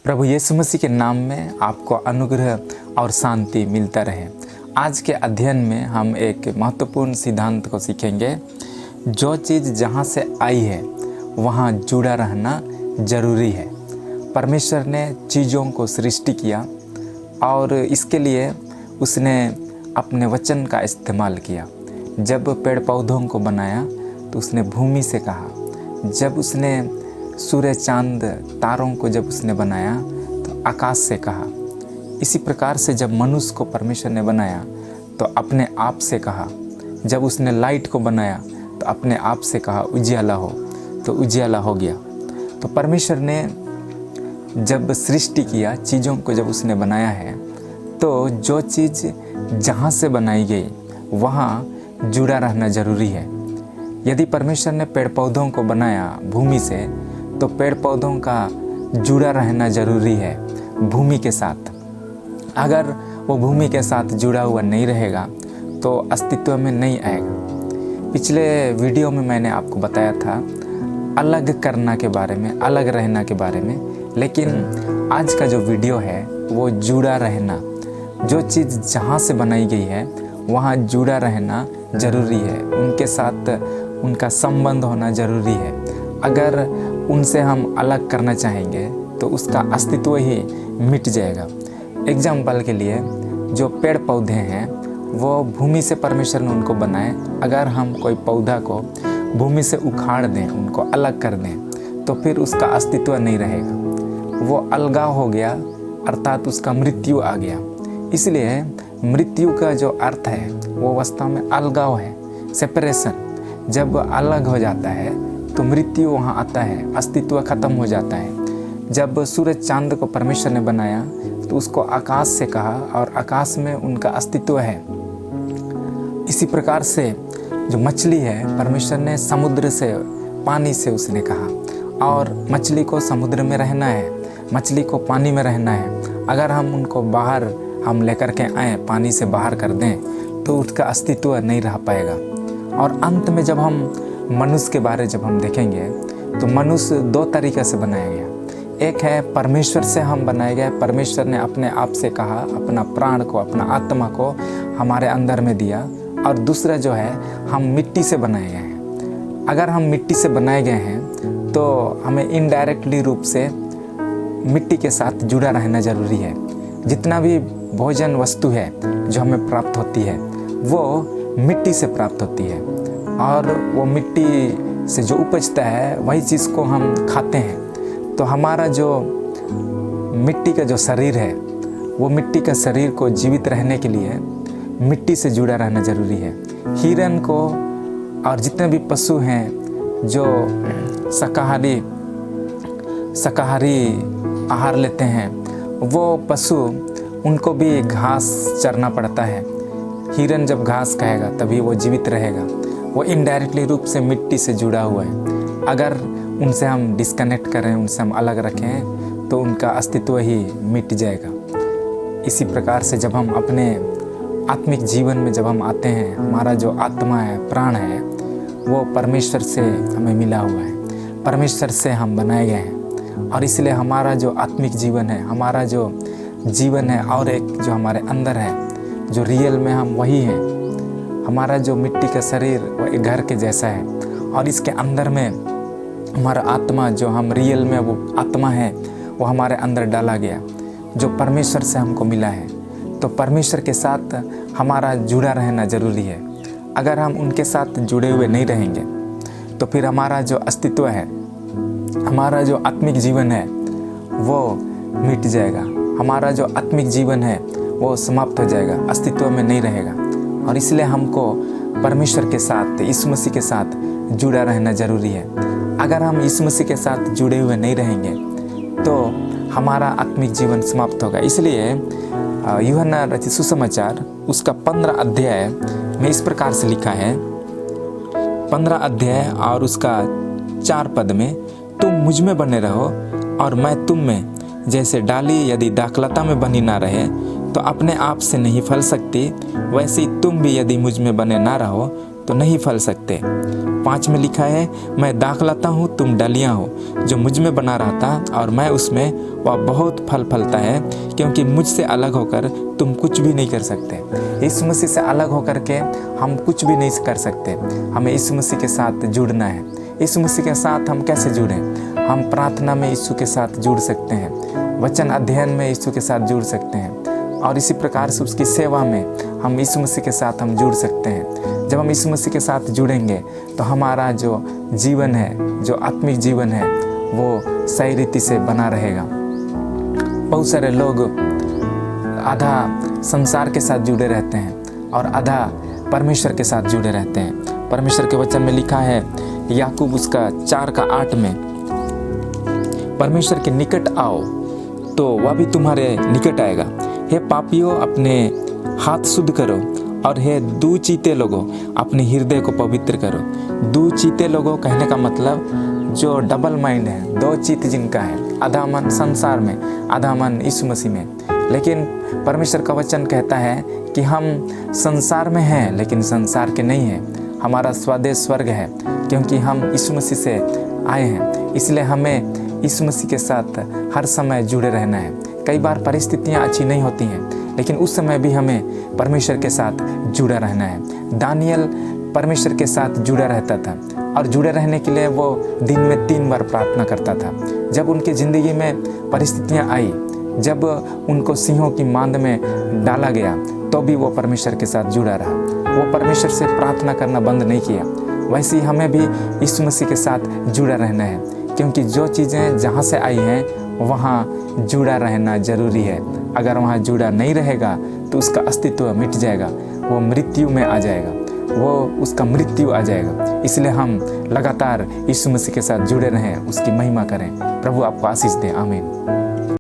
प्रभु यीशु मसीह के नाम में आपको अनुग्रह और शांति मिलता रहे। आज के अध्ययन में हम एक महत्वपूर्ण सिद्धांत को सीखेंगे। जो चीज़ जहाँ से आई है वहाँ जुड़ा रहना जरूरी है। परमेश्वर ने चीज़ों को सृष्टि किया और इसके लिए उसने अपने वचन का इस्तेमाल किया। जब पेड़ पौधों को बनाया तो उसने भूमि से कहा। जब उसने सूर्य चांद तारों को जब उसने बनाया तो आकाश से कहा। इसी प्रकार से जब मनुष्य को परमेश्वर ने बनाया तो अपने आप से कहा। जब उसने लाइट को बनाया तो अपने आप से कहा उजियाला हो, तो उजियाला हो गया। तो परमेश्वर ने जब सृष्टि किया, चीज़ों को जब उसने बनाया है, तो जो चीज़ जहाँ से बनाई गई वहाँ जुड़ा रहना ज़रूरी है। यदि परमेश्वर ने पेड़ पौधों को बनाया भूमि से, तो पेड़ पौधों का जुड़ा रहना ज़रूरी है भूमि के साथ। अगर वो भूमि के साथ जुड़ा हुआ नहीं रहेगा तो अस्तित्व में नहीं आएगा। पिछले वीडियो में मैंने आपको बताया था अलग करना के बारे में, अलग रहना के बारे में, लेकिन आज का जो वीडियो है वो जुड़ा रहना। जो चीज़ जहाँ से बनाई गई है वहाँ जुड़ा रहना ज़रूरी है, उनके साथ उनका संबंध होना ज़रूरी है। अगर उनसे हम अलग करना चाहेंगे तो उसका अस्तित्व ही मिट जाएगा। एग्जाम्पल के लिए जो पेड़ पौधे हैं वो भूमि से परमेश्वर ने उनको बनाए। अगर हम कोई पौधा को भूमि से उखाड़ दें, उनको अलग कर दें, तो फिर उसका अस्तित्व नहीं रहेगा। वो अलगाव हो गया, अर्थात उसका मृत्यु आ गया। इसलिए मृत्यु का जो अर्थ है वो वास्तव में अलगाव है, सेपरेशन। जब अलग हो जाता है तो मृत्यु वहाँ आता है, अस्तित्व खत्म हो जाता है। जब सूरज चांद को परमेश्वर ने बनाया तो उसको आकाश से कहा और आकाश में उनका अस्तित्व है। इसी प्रकार से जो मछली है, परमेश्वर ने समुद्र से, पानी से उसने कहा, और मछली को समुद्र में रहना है, मछली को पानी में रहना है। अगर हम उनको बाहर हम लेकर के आए, पानी से बाहर कर दें, तो उसका अस्तित्व नहीं रह पाएगा। और अंत में जब हम मनुष्य के बारे जब हम देखेंगे तो मनुष्य दो तरीक़े से बनाया गया। एक है परमेश्वर से हम बनाए गए। परमेश्वर ने अपने आप से कहा, अपना प्राण को, अपना आत्मा को हमारे अंदर में दिया। और दूसरा जो है हम मिट्टी से बनाए गए हैं। अगर हम मिट्टी से बनाए गए हैं तो हमें इनडायरेक्टली रूप से मिट्टी के साथ जुड़ा रहना ज़रूरी है। जितना भी भोजन वस्तु है जो हमें प्राप्त होती है वो मिट्टी से प्राप्त होती है, और वो मिट्टी से जो उपजता है वही चीज़ को हम खाते हैं। तो हमारा जो मिट्टी का जो शरीर है, वो मिट्टी का शरीर को जीवित रहने के लिए मिट्टी से जुड़ा रहना ज़रूरी है। हिरन को और जितने भी पशु हैं जो शाकाहारी आहार लेते हैं, वो पशु, उनको भी घास चरना पड़ता है। हिरन जब घास खाएगा तभी वो जीवित रहेगा। वो इनडायरेक्टली रूप से मिट्टी से जुड़ा हुआ है। अगर उनसे हम डिस्कनेक्ट करें, उनसे हम अलग रखें, तो उनका अस्तित्व ही मिट जाएगा। इसी प्रकार से जब हम अपने आत्मिक जीवन में जब हम आते हैं, हमारा जो आत्मा है, प्राण है, वो परमेश्वर से हमें मिला हुआ है, परमेश्वर से हम बनाए गए हैं। और इसलिए हमारा जो आत्मिक जीवन है, हमारा जो जीवन है, और एक जो हमारे अंदर है, जो रियल में हम वही हैं। हमारा जो मिट्टी का शरीर वो एक घर के जैसा है, और इसके अंदर में हमारा आत्मा, जो हम रियल में वो आत्मा है, वो हमारे अंदर डाला गया, जो परमेश्वर से हमको मिला है। तो परमेश्वर के साथ हमारा जुड़ा रहना ज़रूरी है। अगर हम उनके साथ जुड़े हुए नहीं रहेंगे तो फिर हमारा जो अस्तित्व है, हमारा जो आत्मिक जीवन है, वो मिट जाएगा। हमारा जो आत्मिक जीवन है वो समाप्त हो जाएगा, अस्तित्व में नहीं रहेगा। और इसलिए हमको परमेश्वर के साथ, यीशु मसीह के साथ जुड़ा रहना ज़रूरी है। अगर हम यीशु मसीह के साथ जुड़े हुए नहीं रहेंगे तो हमारा आत्मिक जीवन समाप्त होगा। इसलिए यूहन्ना रचित सुसमाचार उसका 15 अध्याय में इस प्रकार से लिखा है, 15 अध्याय और उसका 4 पद में, तुम मुझ में बने रहो और मैं तुम में। जैसे डाली यदि दाखलता में बनी ना रहे तो अपने आप से नहीं फल सकती, वैसे ही तुम भी यदि मुझ में बने ना रहो तो नहीं फल सकते। 5 में लिखा है, मैं दाख लाता हूँ, तुम डलियाँ हो, जो मुझ में बना रहता और मैं उसमें, वह बहुत फल फलता है, क्योंकि मुझसे अलग होकर तुम कुछ भी नहीं कर सकते। यीशु मसीह से अलग होकर के हम कुछ भी नहीं कर सकते। हमें यीशु मसीह के साथ जुड़ना है। यीशु मसीह के साथ हम कैसे जुड़ें? हम प्रार्थना में यीशु के साथ जुड़ सकते हैं, वचन अध्ययन में यीशु के साथ जुड़ सकते हैं, और इसी प्रकार से उसकी सेवा में हम यीशु मसीह के साथ हम जुड़ सकते हैं। जब हम यीशु मसीह के साथ जुड़ेंगे तो हमारा जो जीवन है, जो आत्मिक जीवन है, वो सही रीति से बना रहेगा। बहुत सारे लोग आधा संसार के साथ जुड़े रहते हैं और आधा परमेश्वर के साथ जुड़े रहते हैं। परमेश्वर के वचन में लिखा है, याकूब उसका 4:8 में, परमेश्वर के निकट आओ तो वह भी तुम्हारे निकट आएगा। हे पापियों, अपने हाथ शुद्ध करो, और हे दुचिते लोगों, अपने हृदय को पवित्र करो। दुचिते लोगों कहने का मतलब जो डबल माइंड है, 2 चित्त जिनका है, आधा मन संसार में, आधा मन यीशु मसीह में। लेकिन परमेश्वर का वचन कहता है कि हम संसार में हैं लेकिन संसार के नहीं हैं। हमारा स्वदेश स्वर्ग है, क्योंकि हम यीशु मसीह से आए हैं। इसलिए हमें यीशु मसीह के साथ हर समय जुड़े रहना है। कई बार परिस्थितियाँ अच्छी नहीं होती हैं, लेकिन उस समय भी हमें परमेश्वर के साथ जुड़ा रहना है। दानियल परमेश्वर के साथ जुड़ा रहता था, और जुड़े रहने के लिए वो दिन में 3 बार प्रार्थना करता था। जब उनकी ज़िंदगी में परिस्थितियाँ आई, जब उनको सिंहों की मांद में डाला गया, तो भी वो परमेश्वर के साथ जुड़ा रहा। वो परमेश्वर से प्रार्थना करना बंद नहीं किया। वैसे ही हमें भी यीशु मसीह के साथ जुड़ा रहना है, क्योंकि जो चीज़ें जहाँ से आई हैं वहाँ जुड़ा रहना ज़रूरी है। अगर वहाँ जुड़ा नहीं रहेगा तो उसका अस्तित्व मिट जाएगा, वो मृत्यु में आ जाएगा, वो उसका मृत्यु आ जाएगा। इसलिए हम लगातार यीशु मसीह के साथ जुड़े रहें, उसकी महिमा करें। प्रभु आपको आशीष दे। आमीन।